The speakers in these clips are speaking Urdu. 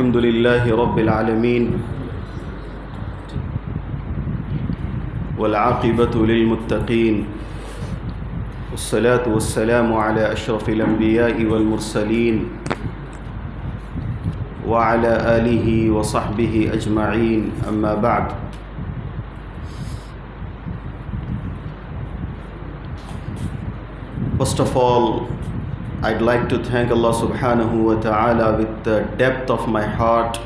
الحمد لله رب العالمين والعاقبة للمتقين والصلاة والسلام على أشرف الأنبياء والمرسلين وعلى آله وصحبه أجمعين أما بعد. First of all, I'd like to thank Allah subhanahu wa ta'ala with the depth of my heart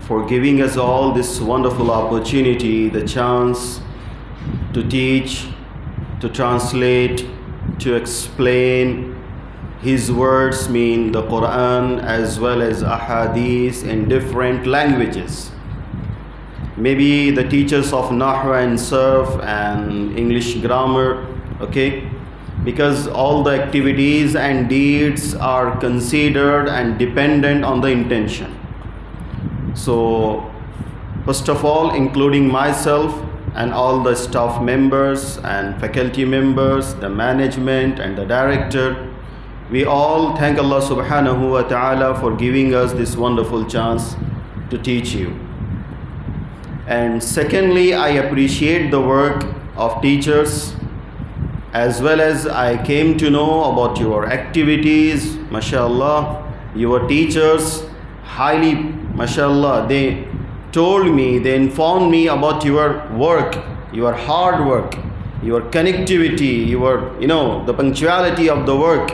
for giving us all this wonderful opportunity, the chance to teach, to translate, to explain His words, mean the Quran as well as ahadith in different languages. Maybe the teachers of Nahwa and Sarf and English grammar, okay? Because all the activities and deeds are considered and dependent on the intention. So, first of all, including myself and all the staff members and faculty members, the management and the director, we all thank Allah subhanahu wa ta'ala for giving us this wonderful chance to teach you. And secondly, I appreciate the work of teachers, as well as I came to know about your activities, mashallah. Your teachers highly, mashallah, they told me, they informed me about your work, your hard work, your connectivity, your, the punctuality of the work.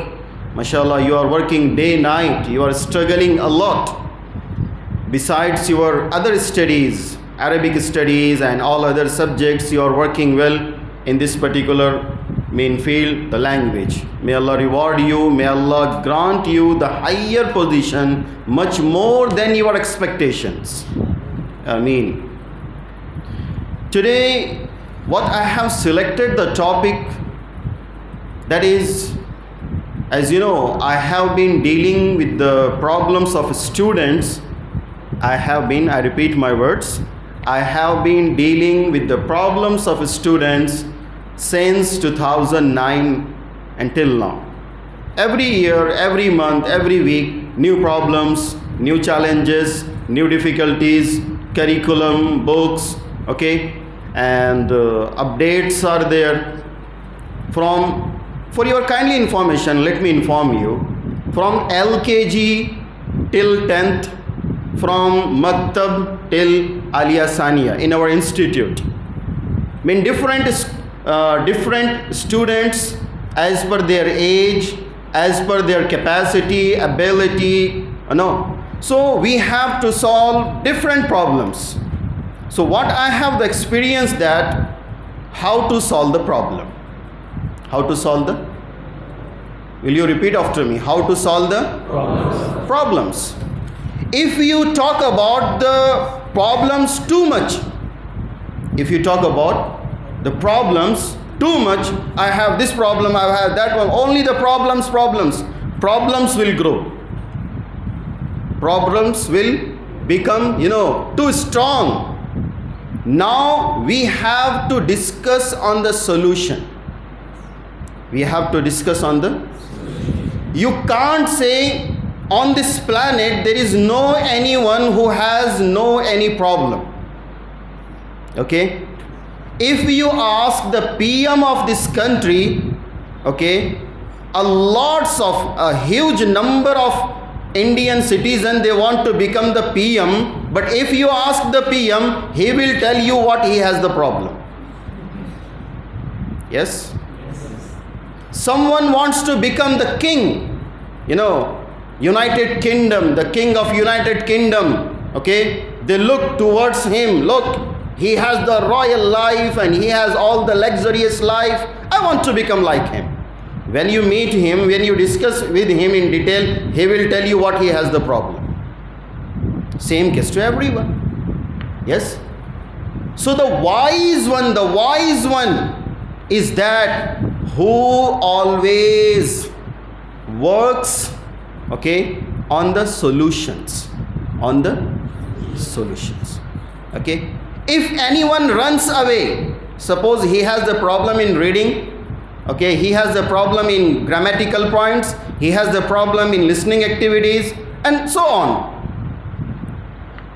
Mashallah, you are working day, night, you are struggling a lot. Besides your other studies, Arabic studies and all other subjects, you are working well in this particular main field, the language. May Allah reward you, may Allah grant you the higher position, much more than your expectations. Ameen. Today, what I have selected the topic, that is, as you know, I have been dealing with the problems of students. I repeat my words, I have been dealing with the problems of students since 2009 until now. Every year, every month, every week, new problems, new challenges, new difficulties, curriculum, books, okay, and updates are there. For your kindly information, let me inform you, from LKG till 10th, from Maktab till Aliyah Saniya in our institute. I mean different students as per their age, as per their capacity, ability, so we have to solve different problems. So what I have the experience that how to solve the problem. How to solve the? Will you repeat after me? How to solve the problems. If you talk about the problems too much, if you talk about the problems too much, I have this problem, I have that one, only the problems will grow. Problems will become, too strong. Now we have to discuss on the solution. We have to discuss on the solution. You can't say on this planet there is no anyone who has any problem. Okay? If you ask the PM of this country, okay, a huge number of Indian citizens, they want to become the PM, but if you ask the PM, he will tell you what he has the problem. Yes? Someone wants to become the king, United Kingdom, the king of United Kingdom, okay, they look towards him, look, he has the royal life and he has all the luxurious life, I want to become like him. When you meet him, when you discuss with him in detail, he will tell you what he has the problem. Same case to everyone. Yes? So the wise one is that who always works, okay, on the solutions. Okay? If anyone runs away, suppose he has the problem in reading, okay, he has the problem in grammatical points, he has the problem in listening activities, and so on.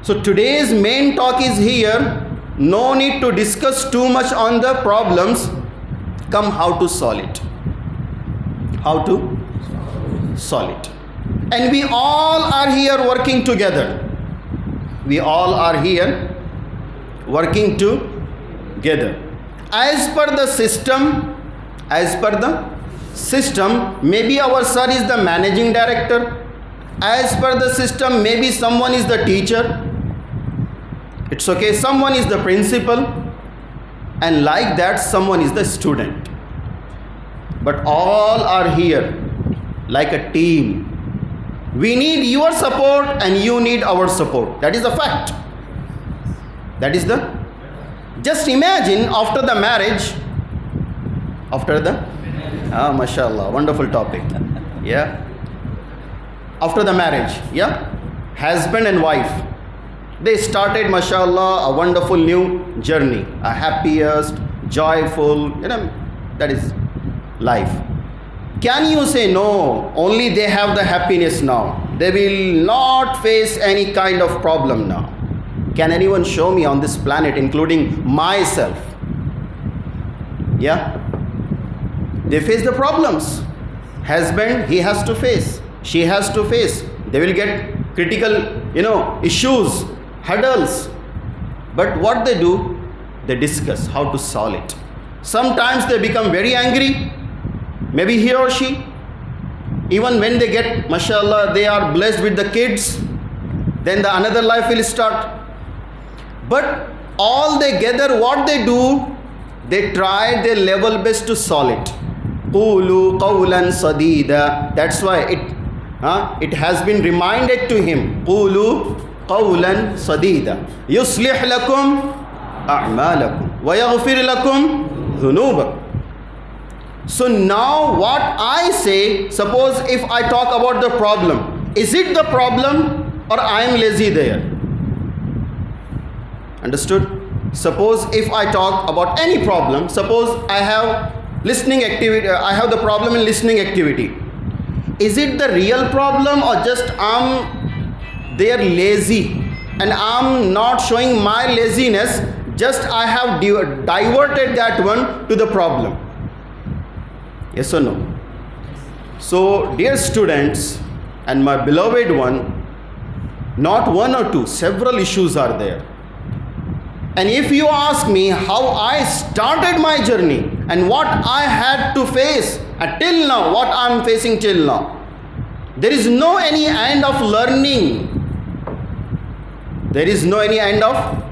So today's main talk is here. No need to discuss too much on the problems. Come how to solve it. How to solve it. And we all are here working together. We all are here working together. As per the system, maybe our sir is the managing director. As per the system, maybe someone is the teacher. It's okay, someone is the principal. And like that, someone is the student. But all are here like a team. We need your support and you need our support. That is the fact. Just imagine after the marriage, mashallah, wonderful topic. Yeah. After the marriage, yeah, husband and wife, they started, mashallah, a wonderful new journey, a happiest, joyful, that is life. Can you say no, only they have the happiness now? They will not face any kind of problem now. Can anyone show me on this planet, including myself? Yeah? They face the problems. Husband, he has to face. She has to face. They will get critical, issues, hurdles. But what they do, they discuss how to solve it. Sometimes they become very angry. Maybe he or she. Even when they get, mashallah, they are blessed with the kids, then the another life will start. But all together, what they do, they try their level best to solve it. Qulu qawlan sadida. That's why it has been reminded to him. Qulu qawlan sadida. Yuslih lakum a'malakum wa yaghfir lakum dhunubakum. So now what I say, suppose if I talk about the problem, is it the problem or I am lazy there? Understood? Suppose if I talk about any problem, suppose I have listening activity, I have the problem in listening activity. Is it the real problem or just I'm there lazy and I'm not showing my laziness, just I have diverted that one to the problem? Yes or no? So dear students and my beloved one, not one or two, several issues are there. And if you ask me how I started my journey and what I had to face till now, what I am facing till now, there is no any end of learning. There is no any end of.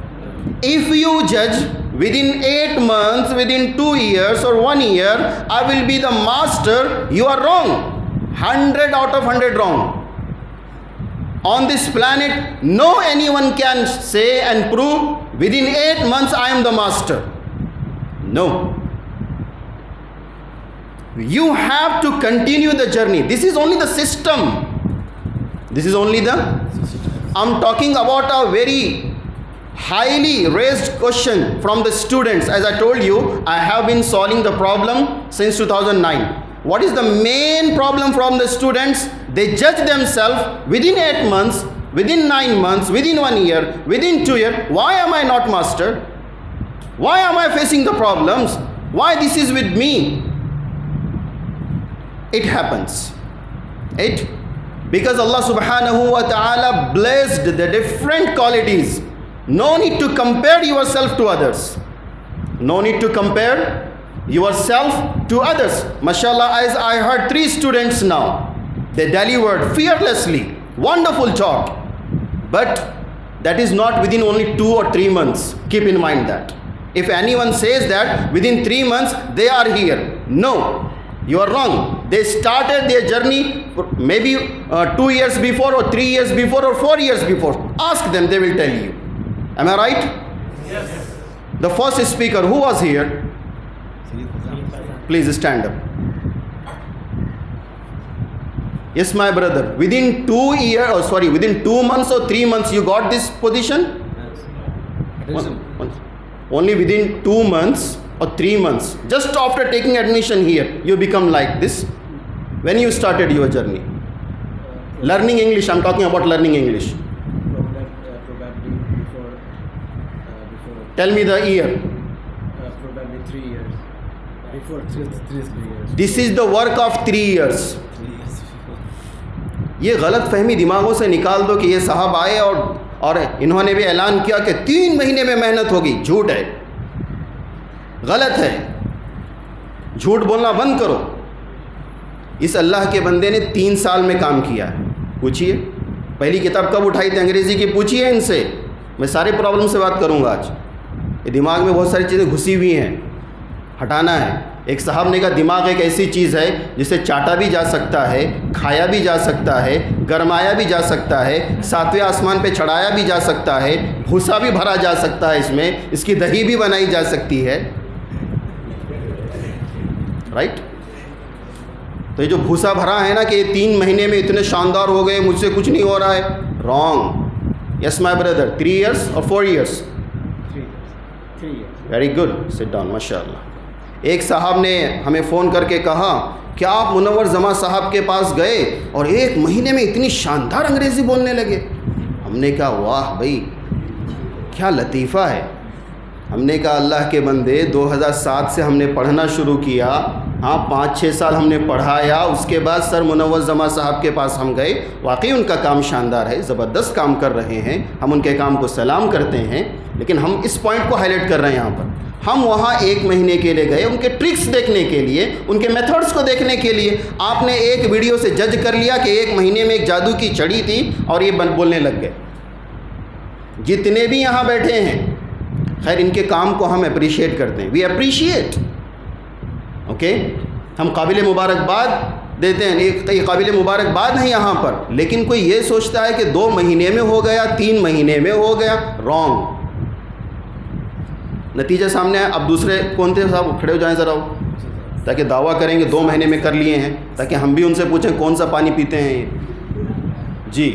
If you judge within 8 months, within 2 years or 1 year, I will be the master, you are wrong. 100 out of 100 wrong. On this planet, no anyone can say and prove within 8 months I am the master. No. You have to continue the journey. This is only the system. I'm talking about a very highly raised question from the students. As I told you, I have been solving the problem since 2009. What is the main problem from the students? They judge themselves within 8 months, within 9 months, within 1 year, within 2 years. Why am I not master? Why am I facing the problems? Why this is with me? It happens. Because Allah subhanahu wa ta'ala blessed the different qualities. No need to compare yourself to others. No need to compare yourself to others. Mashallah, as I heard 3 students now, they delivered fearlessly, wonderful talk. But that is not within only 2 or 3 months. Keep in mind that. If anyone says that within 3 months they are here, no, you are wrong. They started their journey maybe 2 years before or 3 years before or 4 years before. Ask them, they will tell you. Am I right? Yes. The first speaker, who was here? Please stand up. Yes, my brother. Within 2 months or 3 months you got this position? Yes. Only within 2 months or 3 months. Just after taking admission here, you become like this. When you started your journey? Learning English. I'm talking about learning English. Probably before. Tell me the year. Probably 3 years. Before 3 years. This is the work of 3 years. 3 years before. یہ غلط فہمی دماغوں سے نکال دو کہ یہ صاحب آئے اور انہوں نے بھی اعلان کیا کہ 3 مہینے میں محنت ہوگی. جھوٹ ہے, غلط ہے. جھوٹ بولنا بند کرو. اس اللہ کے بندے نے 3 سال میں کام کیا ہے. پوچھئے پہلی کتاب کب اٹھائی تھی انگریزی کی, پوچھئے ان سے. میں سارے پرابلم سے بات کروں گا آج. یہ دماغ میں بہت ساری چیزیں گھسی ہوئی ہیں, ہٹانا ہے. ایک صاحب نے کہا دماغ ایک ایسی چیز ہے جسے چاٹا بھی جا سکتا ہے, کھایا بھی جا سکتا ہے, گرمایا بھی جا سکتا ہے, 7ویں آسمان پہ چڑھایا بھی جا سکتا ہے, بھوسا بھی بھرا جا سکتا ہے, اس کی دہی بھی بنائی جا سکتی ہے. رائٹ. تو یہ جو بھوسا بھرا ہے نا کہ یہ 3 مہینے میں اتنے شاندار ہو گئے, مجھ سے کچھ نہیں ہو رہا ہے, wrong. Yes my brother. 3 years اور 4 years? 3 years. Very good. Sit down. ماشاء اللہ. ایک صاحب نے ہمیں فون کر کے کہا کہ آپ منور زماں صاحب کے پاس گئے اور 1 مہینے میں اتنی شاندار انگریزی بولنے لگے. ہم نے کہا واہ بھائی کیا لطیفہ ہے. ہم نے کہا اللہ کے بندے 2007 سے ہم نے پڑھنا شروع کیا, ہاں 5-6 سال ہم نے پڑھایا, اس کے بعد سر منور زماں صاحب کے پاس ہم گئے. واقعی ان کا کام شاندار ہے, زبردست کام کر رہے ہیں, ہم ان کے کام کو سلام کرتے ہیں. لیکن ہم اس پوائنٹ کو ہائی لائٹ کر رہے ہیں یہاں پر. ہم وہاں 1 مہینے کے لیے گئے ان کے ٹرکس دیکھنے کے لیے, ان کے میتھڈس کو دیکھنے کے لیے. آپ نے ایک ویڈیو سے جج کر لیا کہ 1 مہینے میں ایک جادو کی چھڑی تھی اور یہ بولنے لگ گئے. جتنے بھی یہاں بیٹھے ہیں, خیر ان کے کام کو ہم اپریشیٹ کرتے ہیں. We appreciate. اوکے, ہم قابل مبارکباد دیتے ہیں. یہ قابل مبارکباد ہے یہاں پر. لیکن کوئی یہ سوچتا ہے کہ 2 مہینے میں ہو گیا, 3 مہینے میں ہو گیا, رانگ. نتیجہ سامنے ہے. اب دوسرے کون تھے صاحب, کھڑے ہو جائیں ذرا, تاکہ دعویٰ کریں کہ 2 مہینے میں کر لیے ہیں, تاکہ ہم بھی ان سے پوچھیں کون سا پانی پیتے ہیں یہ. جی,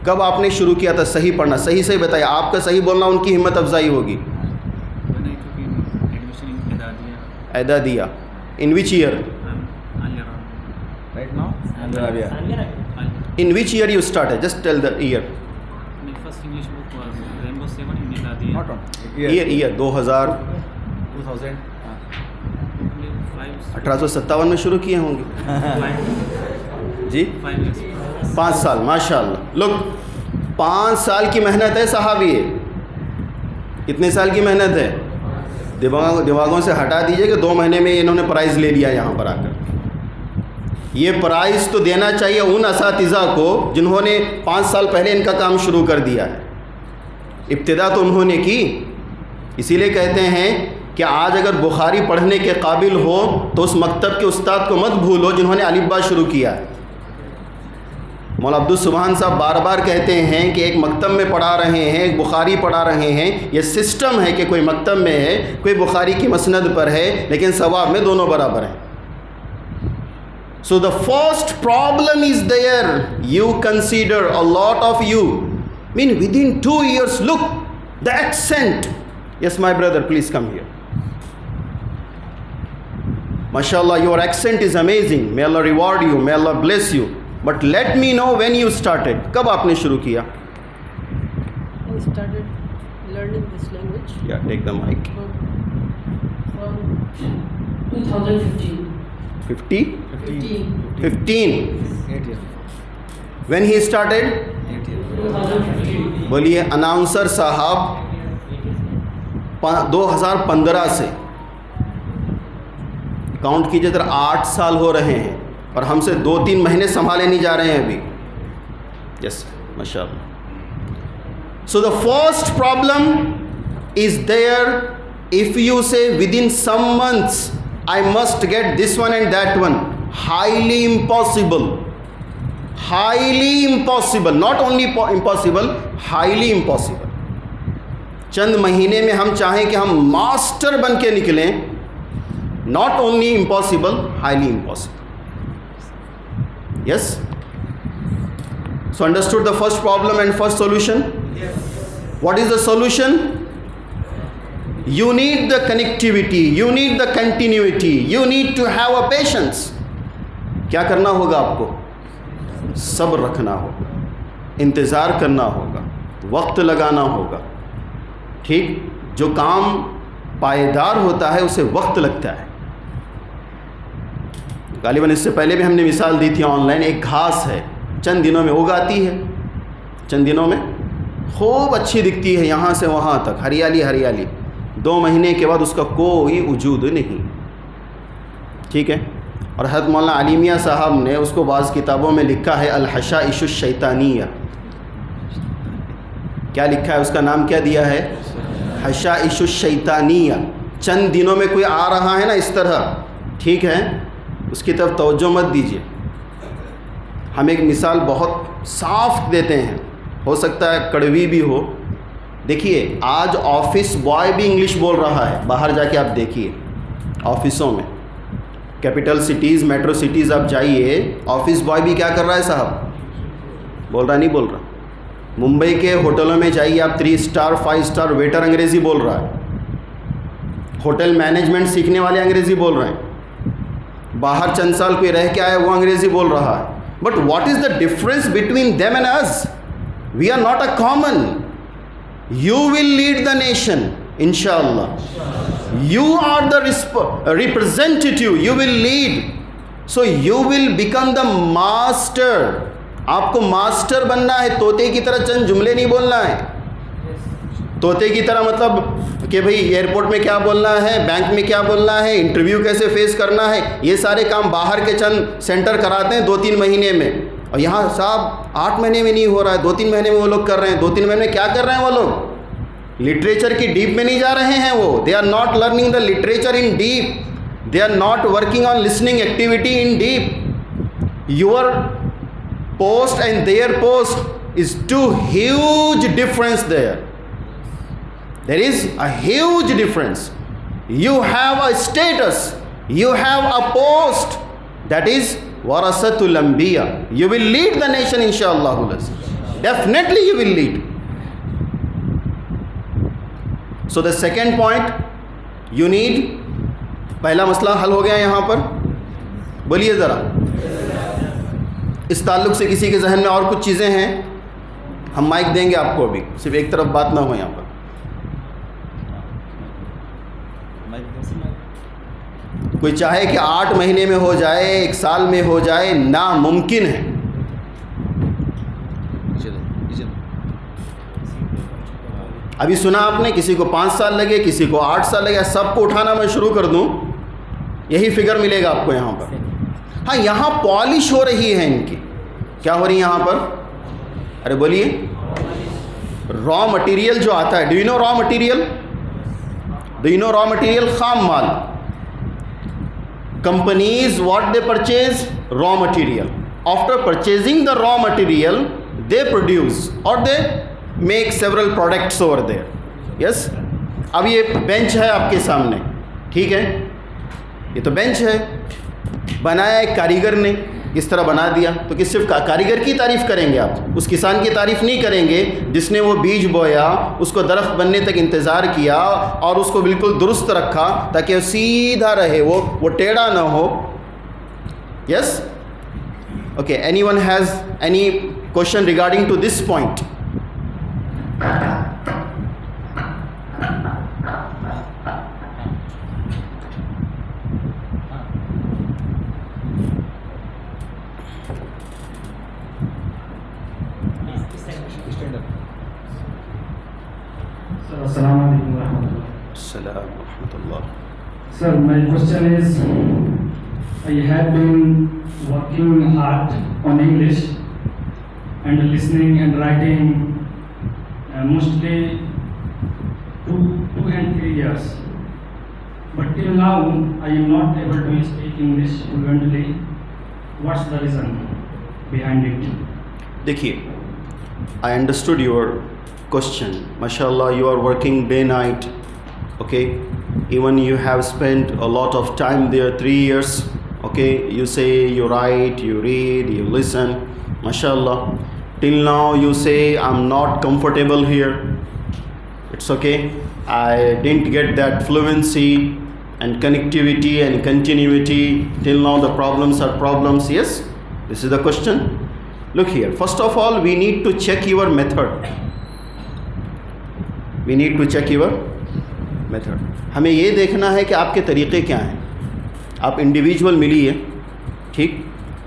کب آپ نے شروع کیا تھا صحیح پڑھنا؟ صحیح صحیح بتائیے. آپ کا صحیح بولنا ان کی ہمت افزائی ہوگی. اعدادیہ. ان which year? Right now? In which year you started? Just tell the year. My first English book was Rainbow 7 in Niladiyah. Not on. Year 2000. 2000. 1857 میں شروع کیے ہوں گے. جی 5 years. 5 سال. ماشاء اللہ. لوگ 5 سال کی محنت ہے صاحب. یہ کتنے سال کی محنت ہے؟ دماغوں سے ہٹا دیجئے کہ 2 مہینے میں انہوں نے پرائز لے لیا یہاں پر آ کر. یہ پرائز تو دینا چاہیے ان اساتذہ کو جنہوں نے 5 سال پہلے ان کا کام شروع کر دیا ہے. ابتدا تو انہوں نے کی. اسی لیے کہتے ہیں کہ آج اگر بخاری پڑھنے کے قابل ہو تو اس مکتب کے استاد کو مت بھولو جنہوں نے الف با شروع کیا ہے. مولانا عبدالسبحان صاحب بار بار کہتے ہیں کہ ایک مکتب میں پڑھا رہے ہیں, ایک بخاری پڑھا رہے ہیں. یہ سسٹم ہے کہ کوئی مکتب میں ہے, کوئی بخاری کی مسند پر ہے, لیکن ثواب میں دونوں برابر ہیں. So the first problem is there. You consider a lot of you. I mean within 2 years, look, the accent. Yes, my brother, please come here. MashaAllah, your accent is amazing. May Allah reward you. May Allah bless you. But let me know when you started. کب آپ نے شروع کیا؟ I started learning this language Yeah, take the mic. from 2015. 15. 8 years. When he started? 8 years. 2015. بولیے. اناؤنسر صاحب 2015 سے کاؤنٹ کیجیے ذرا, 8 سال ہو رہے ہیں اور ہم سے 2-3 مہینے سنبھالے نہیں جا رہے ہیں ابھی. یس, ماشاء اللہ. So the first problem is there. If you say within some months I must get this one and that one. Highly impossible. Highly impossible. Not only impossible, highly impossible. چند مہینے میں ہم چاہیں کہ ہم ماسٹر بن کے نکلیں. Not only impossible, highly impossible. Yes? So understood the first problem and first solution? Yes. What is the solution? You need the connectivity, you need the continuity, you need to have a patience. کیا کرنا ہوگا آپ کو؟ صبر رکھنا ہوگا, انتظار کرنا ہوگا. وقت لگانا ہوگا. ٹھیک, جو کام پائیدار ہوتا ہے اسے وقت لگتا ہے. غالباً اس سے پہلے بھی ہم نے مثال دی تھی آن لائن. ایک گھاس ہے, چند دنوں میں اگ آتی ہے, چند دنوں میں خوب اچھی دکھتی ہے یہاں سے وہاں تک, ہریالی ہریالی. 2 مہینے کے بعد اس کا کوئی وجود نہیں. ٹھیک ہے. اور حضرت مولانا علی میاں صاحب نے اس کو بعض کتابوں میں لکھا ہے الحشائش الشیطانیہ. کیا لکھا ہے, اس کا نام کیا دیا ہے, حشائش الشیطانیہ. چند دنوں میں کوئی آ رہا ہے نا اس طرح, ٹھیک ہے, اس کی طرف توجہ مت دیجیے. ہم ایک مثال بہت صاف دیتے ہیں, ہو سکتا ہے کڑوی بھی ہو. دیکھیے آج آفس بوائے بھی انگلش بول رہا ہے. باہر جا کے آپ دیکھیے آفسوں میں, کیپٹل سٹیز, میٹرو سٹیز آپ جائیے, آفس بوائے بھی کیا کر رہا ہے صاحب, بول رہا نہیں بول رہا. ممبئی کے ہوٹلوں میں جائیے آپ, 3 اسٹار 5 اسٹار ویٹر انگریزی بول رہا ہے. ہوٹل مینجمنٹ سیکھنے والے انگریزی بول رہے ہیں. باہر چند سال کوئی رہ کے آیا وہ انگریزی بول رہا ہے. But what is the difference between them and us? We are not a common. You will lead the nation, inshallah. You are the representative. You will lead. So you will become the master. آپ کو ماسٹر بننا ہے. طوطے کی طرح چند جملے نہیں بولنا ہے. طوطے کی طرح مطلب کہ بھئی ایئرپورٹ میں کیا بولنا ہے, بینک میں کیا بولنا ہے, انٹرویو کیسے فیس کرنا ہے, یہ سارے کام باہر کے چند سینٹر کراتے ہیں 2-3 مہینے میں. اور یہاں صاحب 8 مہینے میں نہیں ہو رہا ہے, 2-3 مہینے میں وہ لوگ کر رہے ہیں. 2-3 مہینے میں کیا کر رہے ہیں وہ لوگ, لٹریچر کی ڈیپ میں نہیں جا رہے ہیں وہ. They are not learning the literature in depth. They are not working on listening activity in depth. Your post and their post is too huge difference there. There is a huge difference. You have a status, you have a post, that is warasatul anbiya. You will lead the nation inshallah. Definitely you will lead. So the second point, you need, پہلا مسئلہ حل ہو گیا یہاں پر. بولیے ذرا, اس تعلق سے کسی کے ذہن میں اور کچھ چیزیں ہیں؟ ہم مائک دیں گے آپ کو ابھی, صرف ایک طرف بات نہ ہو یہاں پر. کوئی چاہے کہ 8 مہینے میں ہو جائے, 1 سال میں ہو جائے, ناممکن ہے. ابھی سنا آپ نے, کسی کو 5 سال لگے, کسی کو 8 سال لگے. سب کو اٹھانا میں شروع کر دوں, یہی فگر ملے گا آپ کو یہاں پر. ہاں یہاں پالش ہو رہی ہے ان کی. کیا ہو رہی ہے یہاں پر, ارے بولیے, را مٹیریل جو آتا ہے. Do you know raw material, do you know raw material, خام مال. companies, what they purchase, raw material. After purchasing the raw material, they produce or they make several products over there. Yes. اب یہ بینچ ہے آپ کے سامنے, ٹھیک ہے, یہ تو بینچ ہے, بنایا ایک کاریگر نے, اس طرح بنا دیا. تو کس صرف کاریگر کی تعریف کریں گے آپ, اس کسان کی تعریف نہیں کریں گے جس نے وہ بیج بویا, اس کو درخت بننے تک انتظار کیا اور اس کو بالکل درست رکھا تاکہ وہ سیدھا رہے, وہ ٹیڑھا نہ ہو. Yes, okay. Anyone has any question regarding to this point? Assalamu alaikum warahmatullah. Assalamu warahmatullah. Sir, my question is, I have been working hard on English and listening and writing mostly 2 and 3 years. But till now, I am not able to speak English fluently. What's the reason behind it? دیکھیے, I understood your question. MashaAllah, you are working day night, okay, even you have spent a lot of time there, 3 years, okay, you say, you write, you read, you listen, MashaAllah. Till now you say I'm not comfortable here. It's okay, I didn't get that fluency and connectivity and continuity. Till now the problems are problems. Yes, this is the question. Look here, first of all we need to check your method. We need to check your method. ہمیں یہ دیکھنا ہے کہ آپ کے طریقے کیا ہیں. آپ انڈیویجول ملیے, ٹھیک,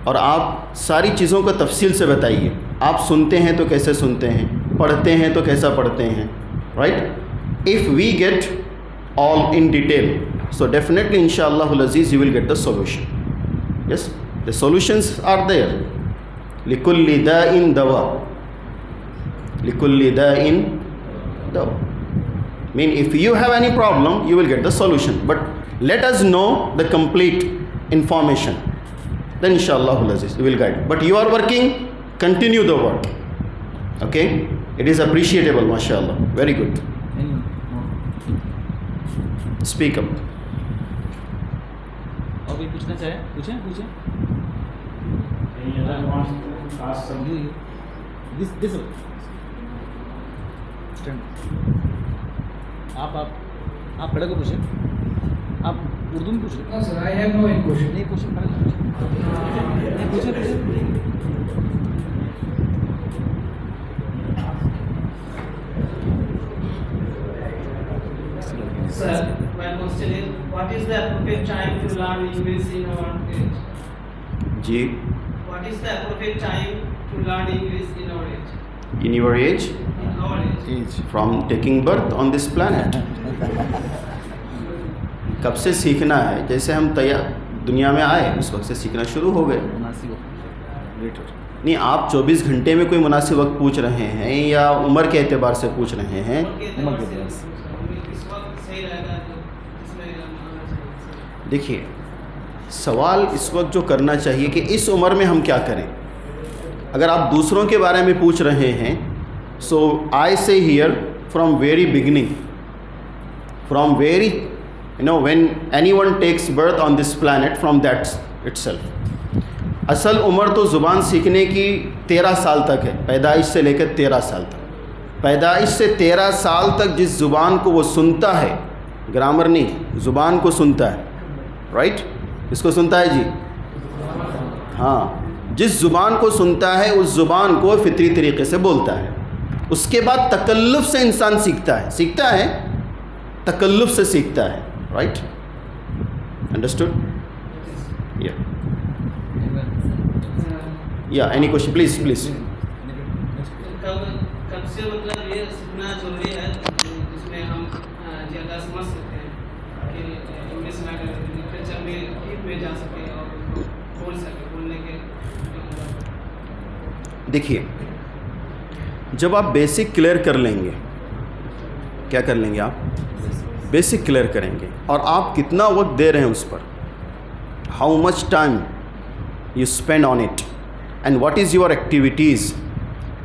اور آپ ساری چیزوں کو تفصیل سے بتائیے. آپ سنتے ہیں تو کیسے سنتے ہیں, پڑھتے ہیں تو کیسا پڑھتے ہیں, right. If we get all in detail, so definitely inshallah al-aziz you will get the solution. Yes, the solutions are there. likulli da'in dawa, likulli da'in dawa. Mean if you have any problem you will get the solution, but let us know the complete information, then inshallah al-aziz you will guide. But you are working, continue the work, okay. It is appreciable, mashallah, very good. Speak up. اور کوئی پوچھنا چاہے پوچھیں. Any other wants to ask something? This one. Stand. آپ کھڑے کو پوچھیں. آپ اردو میں پوچھ رہے No, sir, I have no any question. نہیں پوچھیں, کھڑے کو پوچھیں. Sir, my question is, what is the appropriate time to learn English in our age? Ji, What is the appropriate time to learn English in our age? in your age, In our age. from taking birth on this planet. کب سے سیکھنا ہے؟ جیسے ہم دنیا میں آئے اس وقت سے سیکھنا شروع ہو گئے. مناسب وقت. لیٹر. نہیں, آپ 24 گھنٹے میں کوئی مناسب وقت پوچھ رہے ہیں یا عمر کے اعتبار سے پوچھ رہے ہیں؟ عمر کے اعتبار سے. اس وقت صحیح رہے گا تو اس میں آنا چاہیے. دیکھیے, سوال اس وقت جو کرنا چاہیے کہ اس عمر میں ہم کیا کریں. اگر آپ دوسروں کے بارے میں پوچھ رہے ہیں, so I say here from very beginning, from very when anyone takes birth on this planet, from that itself. اصل عمر تو زبان سیکھنے کی 13 سال تک ہے, پیدائش سے لے کر 13 سال تک. پیدائش سے 13 سال تک جس زبان کو وہ سنتا ہے, گرامر نہیں, زبان کو سنتا ہے, رائٹ. کس کو سنتا ہے جی؟ ہاں, جس زبان کو سنتا ہے اس زبان کو فطری طریقے سے بولتا ہے. اس کے بعد تکلف سے انسان سیکھتا ہے تکلف سے سیکھتا ہے, رائٹ. انڈرسٹوڈ؟ یا اینی کوشچن پلیز. کب سے مطلب یہ سیکھنا ضروری ہے جس میں ہم زیادہ سمجھ سکتے ہیں کہ انگلش لٹریچر میں ڈیپ میں جا سکیں اور بول سکیں, بولنے کے. دیکھیے, جب آپ بیسک کلیئر کر لیں گے, کیا کر لیں گے آپ؟ بیسک کلیئر کریں گے, اور آپ کتنا وقت دے رہے ہیں اس پر, how much time you spend on it, and what is your activities,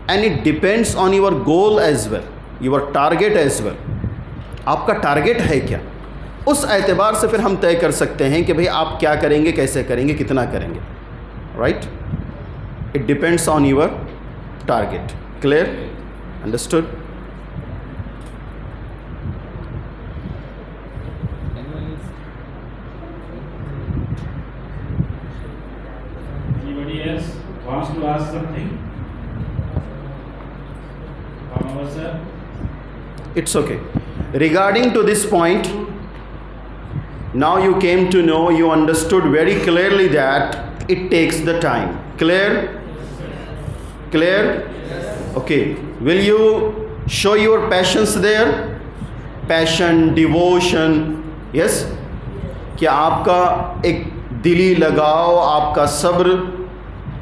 and it depends on your goal as well, your target as well. آپ کا ٹارگیٹ ہے کیا, اس اعتبار سے پھر ہم طے کر سکتے ہیں کہ بھئی آپ کیا کریں گے, کیسے کریں گے, کتنا کریں گے, right. It depends on your target. Clear? Understood? Anybody else wants to ask something? Sir? It's okay. Regarding to this point, now you came to know, you understood very clearly that it takes the time. Clear? Clear? Okay. Will you show your passions there? Passion, devotion, yes? کیا آپ کا ایک دلی لگاؤ, آپ کا صبر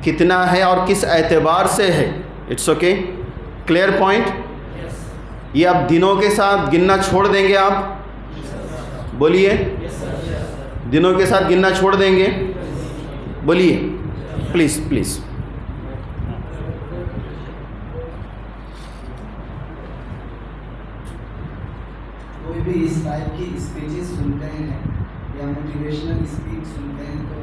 کتنا ہے اور کس اعتبار سے ہے؟ It's okay. Clear point. یہ آپ دنوں کے ساتھ گننا چھوڑ دیں گے؟ آپ بولیے, دنوں کے ساتھ گننا چھوڑ دیں گے؟ بولیے پلیز پلیز. کوئی بھی اس ٹائپ کی اسپیچز سنتے ہیں یا موٹیویشنل اسپیچ سنتے ہیں تو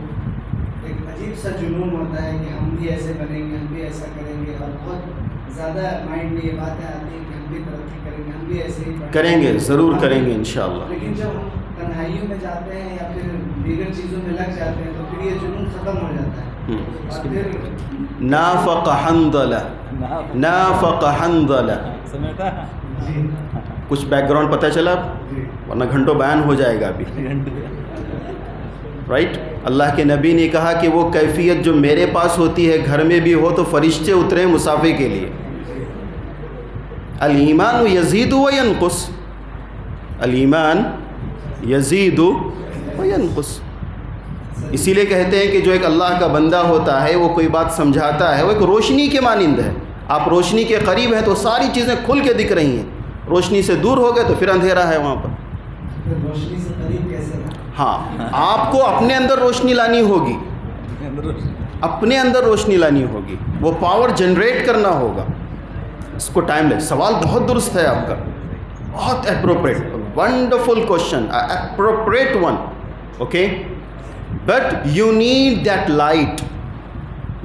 ایک عجیب سا جنون ہوتا ہے کہ ہم بھی ایسے بنیں گے, ہم بھی ایسا کریں گے, اور بہت زیادہ مائنڈ میں یہ باتیں آتی ہیں کہ ہم بھی ترقی کریں گے, ہم بھی ایسے ہی کریں گے, ضرور کریں گے انشاءاللہ. لیکن جب ہم تنہائیوں میں جاتے ہیں یا پھر دیگر چیزوں میں لگ جاتے ہیں تو پھر یہ جنون ختم ہو جاتا ہے. اور پھر نافق حنظلہ نافق حنظلہ. سمجھتا ہے جی کچھ بیک گراؤنڈ پتہ چلا جی ورنہ گھنٹوں بیان ہو جائے گا ابھی. رائٹ. اللہ کے نبی نے کہا کہ وہ کیفیت جو میرے پاس ہوتی ہے گھر میں بھی ہو تو فرشتے اتریں مسافے کے لیے. الایمان یزید و ینقص. الایمان یزید و ینقص. اسی لیے کہتے ہیں کہ جو ایک اللہ کا بندہ ہوتا ہے وہ کوئی بات سمجھاتا ہے وہ ایک روشنی کے مانند ہے. آپ روشنی کے قریب ہیں تو ساری چیزیں کھل کے دکھ رہی ہیں. روشنی سے دور ہو گئے تو پھر اندھیرا ہے وہاں پر. روشنی سے قریب کیسے رہا؟ ہاں آپ کو اپنے اندر روشنی لانی ہوگی. اپنے اندر روشنی لانی ہوگی. وہ پاور جنریٹ کرنا ہوگا. اس کو ٹائم لے. سوال بہت درست ہے آپ کا. بہت appropriate. Wonderful question. Appropriate one. Okay. But you need that light.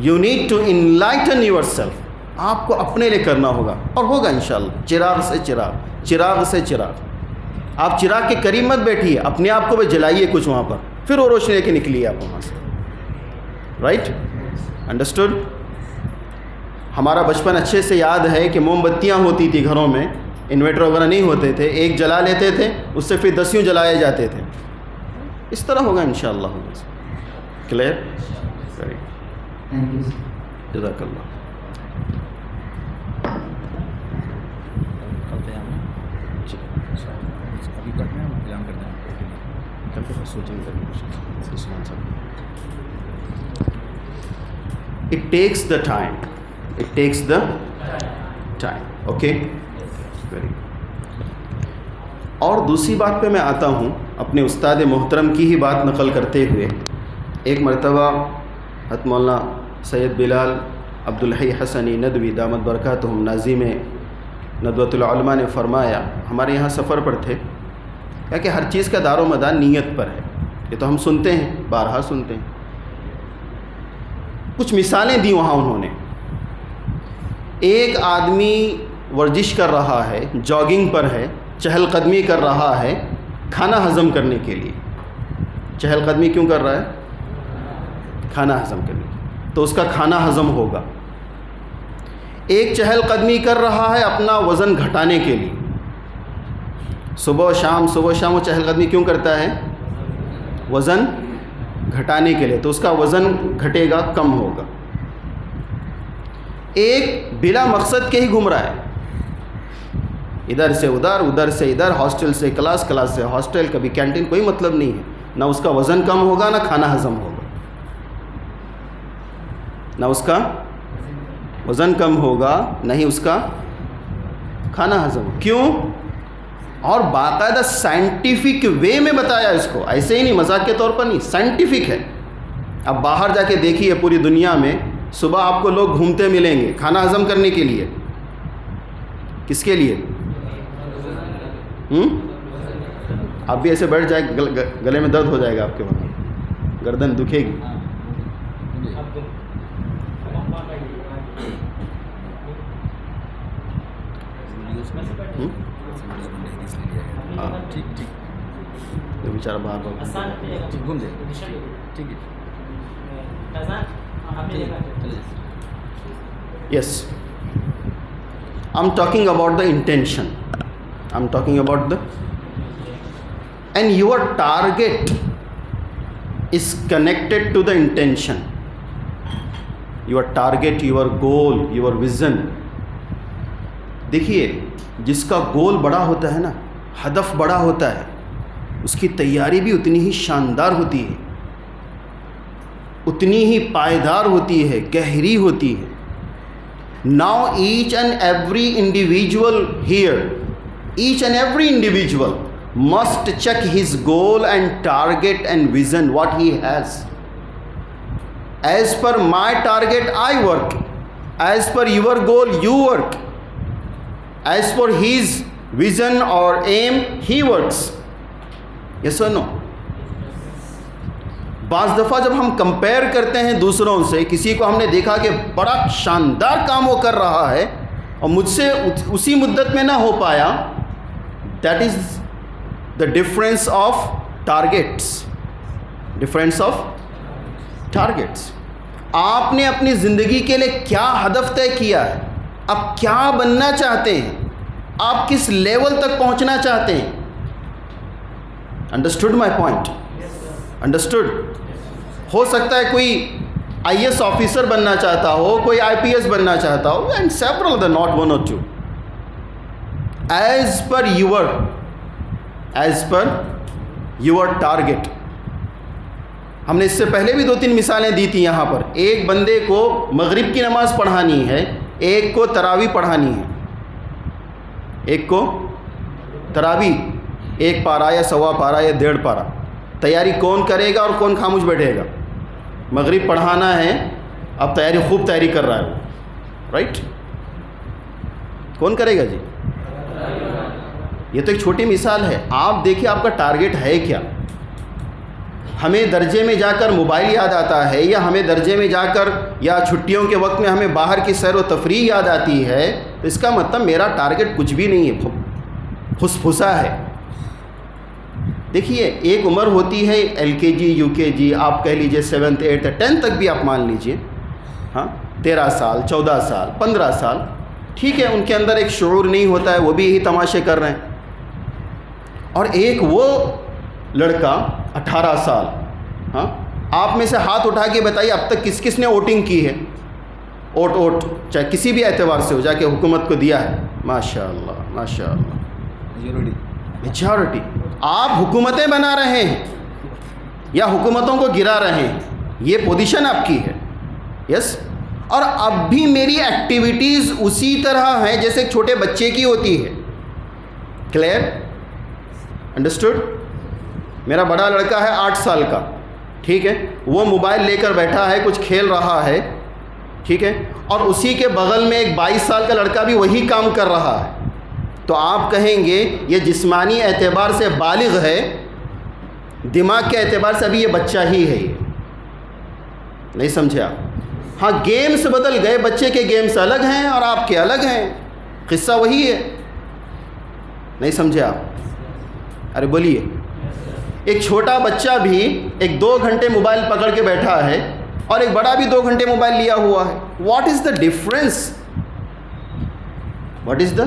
You need to enlighten yourself. آپ کو اپنے لیے کرنا ہوگا اور ہوگا انشاءاللہ. چراغ سے چراغ. چراغ سے چراغ. آپ چراغ کے قریب مت بیٹھیے. اپنے آپ کو بھی جلائیے کچھ وہاں پر. پھر وہ روشنی لے کے نکلیے آپ وہاں سے. رائٹ. انڈرسٹوڈ. ہمارا بچپن اچھے سے یاد ہے کہ موم بتیاں ہوتی تھی گھروں میں. انورٹر وغیرہ نہیں ہوتے تھے. ایک جلا لیتے تھے اس سے پھر 10 جلائے جاتے تھے. اس طرح ہوگا انشاءاللہ. کلیئر. Thank you. جزاک اللہ. ابھی کرتے ہیں انتظام کرتے ہیں. It takes the time. It takes the time. Okay? Very good. اور دوسری بات پہ میں آتا ہوں اپنے استاد محترم کی ہی بات نقل کرتے ہوئے. ایک مرتبہ حضرت مولانا سید بلال عبدالحی حسنی ندوی دامت برکاتہم ناظم ندوۃ العلماء نے فرمایا. ہمارے یہاں سفر پر تھے. کہا کہ ہر چیز کا دار و مدار نیت پر ہے. یہ تو ہم سنتے ہیں, بارہا سنتے ہیں. کچھ مثالیں دی وہاں انہوں نے. ایک آدمی ورزش کر رہا ہے, جاگنگ پر ہے, چہل قدمی کر رہا ہے کھانا ہضم کرنے کے لیے. چہل قدمی کیوں کر رہا ہے؟ کھانا ہضم کرنے کے لیے. تو اس کا کھانا ہضم ہوگا. ایک چہل قدمی کر رہا ہے اپنا وزن گھٹانے کے لیے. صبح و شام وہ چہل قدمی کیوں کرتا ہے؟ وزن گھٹانے کے لیے. تو اس کا وزن گھٹے گا, کم ہوگا. ایک بلا مقصد کے ہی گھوم رہا ہے, ادھر سے ادھر, ادھر سے ادھر, ہاسٹل سے کلاس, کلاس سے ہاسٹل, کبھی کینٹین, کوئی مطلب نہیں ہے. نہ اس کا وزن کم ہوگا نہ کھانا ہضم ہوگا. نہ اس کا وزن کم ہوگا نہ ہی اس کا کھانا ہضم ہوگا. کیوں؟ اور باقاعدہ سائنٹیفک وے میں بتایا اس کو. ایسے ہی نہیں, مذاق کے طور پر نہیں, سائنٹیفک ہے. اب باہر جا کے دیکھیے پوری دنیا میں صبح آپ کو لوگ گھومتے ملیں گے کھانا ہضم کرنے کے لیے. کس کے لیے؟ آپ بھی ایسے بیٹھ جائیں, گلے میں درد ہو جائے گا آپ کے وہاں, گردن دکھے گی. ہاں ٹھیک ٹھیک. تو بیچارہ باہر باہر گھوم جائے. ٹھیک ہے. Yes, I'm talking about the intention. I'm talking about the, and your target is connected to the intention. Your target, your goal, your vision. دیکھیے جس کا گول بڑا ہوتا ہے نا, ہدف بڑا ہوتا ہے, اس کی تیاری بھی اتنی ہی شاندار ہوتی ہے, اتنی ہی پائیدار ہوتی ہے, گہری ہوتی ہے. Now each and every individual here, each and every individual must check his goal and target and vision what he has. As per my target I work, as per your goal you work, as per his vision or aim he works. Yes or no? بعض دفعہ جب ہم کمپیئر کرتے ہیں دوسروں سے, کسی کو ہم نے دیکھا کہ بڑا شاندار کام وہ کر رہا ہے اور مجھ سے اسی مدت میں نہ ہو پایا, that is the difference of targets. Difference of targets. آپ نے اپنی زندگی کے لیے کیا ہدف طے کیا ہے, آپ کیا بننا چاہتے ہیں, آپ کس لیول تک پہنچنا چاہتے ہیں. Understood my point? انڈرسٹوڈ؟ ہو سکتا ہے کوئی آئی ایس آفیسر بننا چاہتا ہو, کوئی آئی پی ایس بننا چاہتا ہو, and several other, not one or two, as per your target. ہم نے اس سے پہلے بھی 2-3 مثالیں دی تھیں یہاں پر. ایک بندے کو مغرب کی نماز پڑھانی ہے, ایک کو تراویح پڑھانی ہے. ایک کو تراویح 1 پارہ یا 1.25 پارہ یا 1.5 پارہ. تیاری کون کرے گا اور کون خاموش بیٹھے گا؟ مغرب پڑھانا ہے, اب خوب تیاری کر رہا ہے, رائٹ؟ کون کرے گا جی؟ یہ تو ایک چھوٹی مثال ہے. آپ دیکھیے آپ کا ٹارگیٹ ہے کیا. ہمیں درجے میں جا کر موبائل یاد آتا ہے, یا ہمیں درجے میں جا کر یا چھٹیوں کے وقت میں ہمیں باہر کی سیر و تفریح یاد آتی ہے, تو اس کا مطلب میرا ٹارگیٹ کچھ بھی نہیں ہے, پھسپھسا ہے. دیکھیے ایک عمر ہوتی ہے LKG UKG, آپ کہہ لیجئے 7th 8th 10th تک بھی آپ مان لیجئے, ہاں 13 سال 14 سال 15 سال, ٹھیک ہے, ان کے اندر ایک شعور نہیں ہوتا ہے, وہ بھی یہی تماشے کر رہے ہیں. اور ایک وہ لڑکا 18 سال, ہاں, آپ میں سے ہاتھ اٹھا کے بتائیے اب تک کس کس نے ووٹنگ کی ہے؟ ووٹ چاہے کسی بھی اعتبار سے ہو, جا کے حکومت کو دیا ہے. ماشاء اللہ ماشاء اللہ, میجارٹی. آپ حکومتیں بنا رہے ہیں یا حکومتوں کو گرا رہے ہیں, یہ پوزیشن آپ کی ہے. یس. اور اب بھی میری ایکٹیویٹیز اسی طرح ہیں جیسے ایک چھوٹے بچے کی ہوتی ہے. کلیئر؟ انڈرسٹوڈ؟ میرا بڑا لڑکا ہے 8 سال کا, ٹھیک ہے, وہ موبائل لے کر بیٹھا ہے, کچھ کھیل رہا ہے, ٹھیک ہے, اور اسی کے بغل میں ایک 22 سال کا لڑکا بھی وہی کام کر رہا ہے. تو آپ کہیں گے یہ جسمانی اعتبار سے بالغ ہے, دماغ کے اعتبار سے ابھی یہ بچہ ہی ہے. یہ نہیں سمجھے آپ؟ ہاں گیمز بدل گئے, بچے کے گیمز الگ ہیں اور آپ کے الگ ہیں, قصہ وہی ہے. نہیں سمجھے آپ؟ ارے بولیے. ایک چھوٹا بچہ بھی 1-2 گھنٹے موبائل پکڑ کے بیٹھا ہے اور ایک بڑا بھی 2 گھنٹے موبائل لیا ہوا ہے. What is the difference? What is the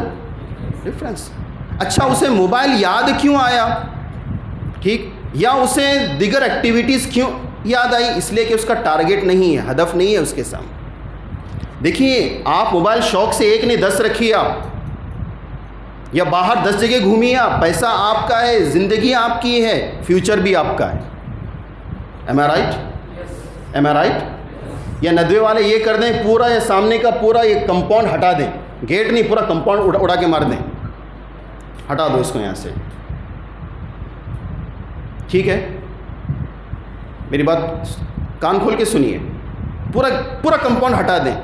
difference? اچھا اسے موبائل یاد کیوں آیا؟ ٹھیک, یا اسے دیگر ایکٹیویٹیز کیوں یاد آئی؟ اس لیے کہ اس کا ٹارگیٹ نہیں ہے, ہدف نہیں ہے اس کے سامنے. دیکھیے آپ موبائل شوق سے 1 نہیں 10 رکھیے آپ, یا باہر 10 جگہ گھومیے آپ, پیسہ آپ کا ہے, زندگی آپ کی ہے, فیوچر بھی آپ کا ہے. ایم آئی رائٹ؟ ایم آئی رائٹ؟ یا ندوے والے یہ کر دیں پورا یہ سامنے کا پورا یہ کمپاؤنڈ ہٹا دیں, گیٹ نہیں پورا کمپاؤنڈ اڑا کے مار دیں, ہٹا دو اس کو یہاں سے. ٹھیک ہے, میری بات کان کھول کے سنیے, پورا کمپاؤنڈ ہٹا دیں.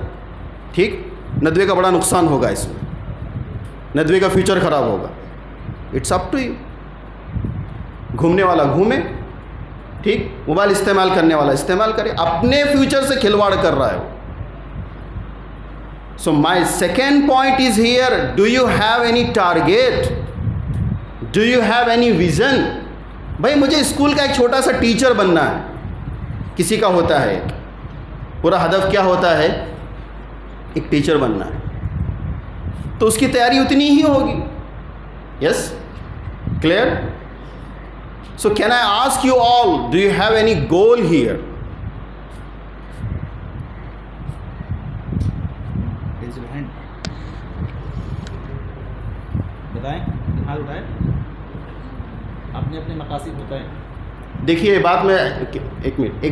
ٹھیک, ندوے کا بڑا نقصان ہوگا اس میں, ندوے کا فیوچر خراب ہوگا. It's up to you. گھومنے والا گھومے, ٹھیک, موبائل استعمال کرنے والا استعمال کرے, اپنے فیوچر سے کھلواڑ کر رہا ہے. So my second point is here, do you have any target? Do you have any vision? بھائی مجھے اسکول کا ایک چھوٹا سا ٹیچر بننا ہے, کسی کا ہوتا ہے, پورا ہدف کیا ہوتا ہے؟ ایک ٹیچر بننا ہے, تو اس کی تیاری اتنی ہی ہوگی. یس, clear? So can I ask you all, do you have any goal here? بتائیں, ہاتھ اٹھائیں, اپنے اپنے مقاصد بتائیں. دیکھیے ایک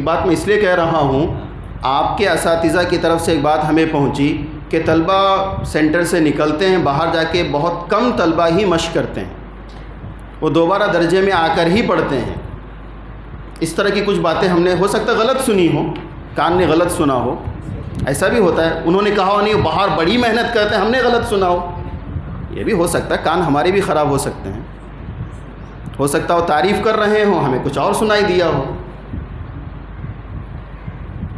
بات میں اس لیے کہہ رہا ہوں, آپ کے اساتذہ کی طرف سے ایک بات ہمیں پہنچی کہ طلبہ سینٹر سے نکلتے ہیں, باہر جا کے بہت کم طلبہ ہی مشق کرتے ہیں, وہ دوبارہ درجے میں آ کر ہی پڑھتے ہیں. اس طرح کی کچھ باتیں ہم نے ہو سکتا غلط سنی ہو, کان نے غلط سنا ہو, ایسا بھی ہوتا ہے. انہوں نے کہا ہو نہیں باہر بڑی محنت کرتے ہیں, ہم نے غلط سنا ہو, یہ بھی ہو سکتا ہے. کان ہمارے بھی خراب ہو سکتے ہیں, ہو سکتا ہو تعریف کر رہے ہوں, ہمیں کچھ اور سنائی دیا ہو.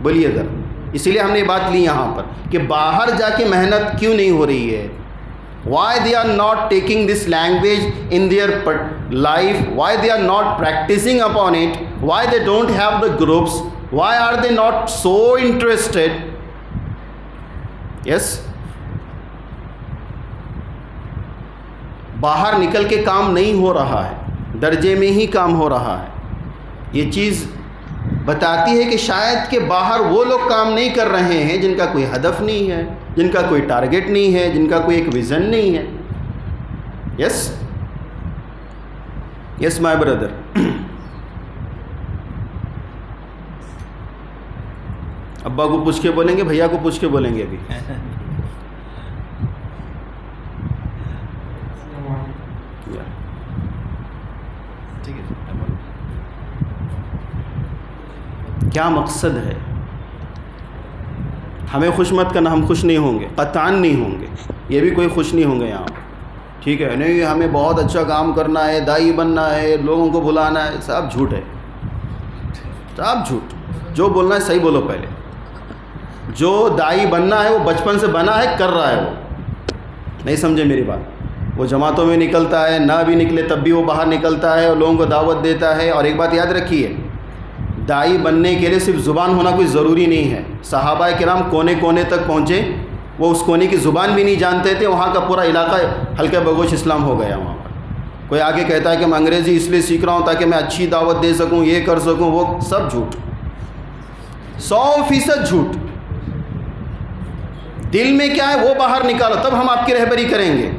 بولیے ذرا. اسی لیے ہم نے یہ بات لی یہاں پر کہ باہر جا کے محنت کیوں نہیں ہو رہی ہے. Why they are not taking this language in their life? Why they are not practicing upon it? Why they don't have the groups? Why are they not so interested? Yes? باہر نکل کے کام نہیں ہو رہا ہے, درجے میں ہی کام ہو رہا ہے. یہ چیز بتاتی ہے کہ شاید کہ باہر وہ لوگ کام نہیں کر رہے ہیں جن کا کوئی ہدف نہیں ہے, جن کا کوئی ٹارگٹ نہیں ہے, جن کا کوئی ایک ویژن نہیں ہے. یس یس مائی بردر. ابا کو پوچھ کے بولیں گے, بھیا کو پوچھ کے بولیں گے ابھی. ٹھیک ہے, کیا مقصد ہے؟ ہمیں خوش مت کرنا, ہم خوش نہیں ہوں گے, قطعاً نہیں ہوں گے. یہ بھی کوئی خوش نہیں ہوں گے یہاں, ٹھیک ہے؟ نہیں ہمیں بہت اچھا کام کرنا ہے, دائی بننا ہے, لوگوں کو بلانا ہے. سب جھوٹ ہے, سب جھوٹ. جو بولنا ہے صحیح بولو پہلے. جو دائی بننا ہے وہ بچپن سے بنا ہے, کر رہا ہے. وہ نہیں سمجھے میری بات. وہ جماعتوں میں نکلتا ہے, نہ بھی نکلے تب بھی وہ باہر نکلتا ہے اور لوگوں کو دعوت دیتا ہے. اور ایک بات یاد رکھیے, دائی بننے کے لیے صرف زبان ہونا کوئی ضروری نہیں ہے. صحابہ کرام کونے کونے تک پہنچے, وہ اس کونے کی زبان بھی نہیں جانتے تھے, وہاں کا پورا علاقہ ہلکا بگوش اسلام ہو گیا وہاں پر. کوئی آگے کہتا ہے کہ میں انگریزی اس لیے سیکھ رہا ہوں تاکہ میں اچھی دعوت دے سکوں, یہ کر سکوں, وہ سب جھوٹ, 100% جھوٹ. دل میں کیا ہے وہ باہر نکالو, تب ہم آپ کی رہبری کریں گے.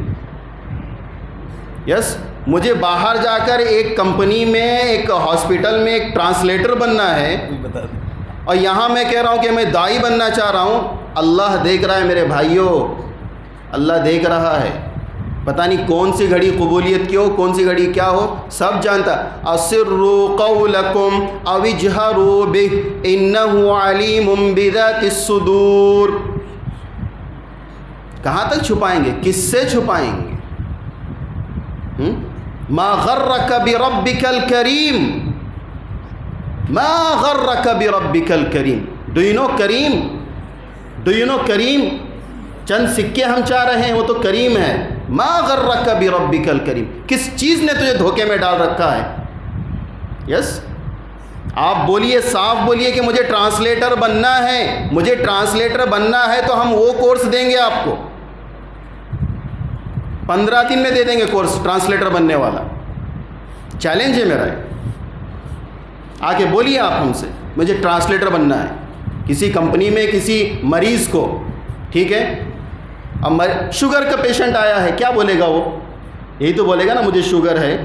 یس, مجھے باہر جا کر ایک کمپنی میں, ایک ہاسپٹل میں ایک ٹرانسلیٹر بننا ہے, اور یہاں میں کہہ رہا ہوں کہ میں دائی بننا چاہ رہا ہوں. اللہ دیکھ رہا ہے میرے بھائیوں, اللہ دیکھ رہا ہے. پتہ نہیں کون سی گھڑی قبولیت کی ہو, کون سی گھڑی کیا ہو, سب جانتا. اسروا قولکم او اجہروا بہ انہ علیم بذات الصدور. کہاں تک چھپائیں گے, کس سے چھپائیں گے؟ ما غرک بربک الکریم, ما غرک بربک الکریم. ڈو یو نو کریم؟ ڈو یو نو کریم؟ چند سکے ہم چاہ رہے ہیں, وہ تو کریم ہے. ما غرک بربک الکریم. کس چیز نے تجھے دھوکے میں ڈال رکھا ہے؟ یس, آپ بولیے, صاف بولیے کہ مجھے ٹرانسلیٹر بننا ہے, مجھے ٹرانسلیٹر بننا ہے, تو ہم وہ کورس دیں گے آپ کو. 15 دن میں دے دیں گے کورس ٹرانسلیٹر بننے والا. چیلنج ہے میرا. آ کے بولیے آپ ہم سے, مجھے ٹرانسلیٹر بننا ہے کسی کمپنی میں, کسی مریض کو, ٹھیک ہے؟ اب شوگر کا پیشنٹ آیا ہے, کیا بولے گا وہ؟ یہی تو بولے گا نا مجھے شوگر ہے.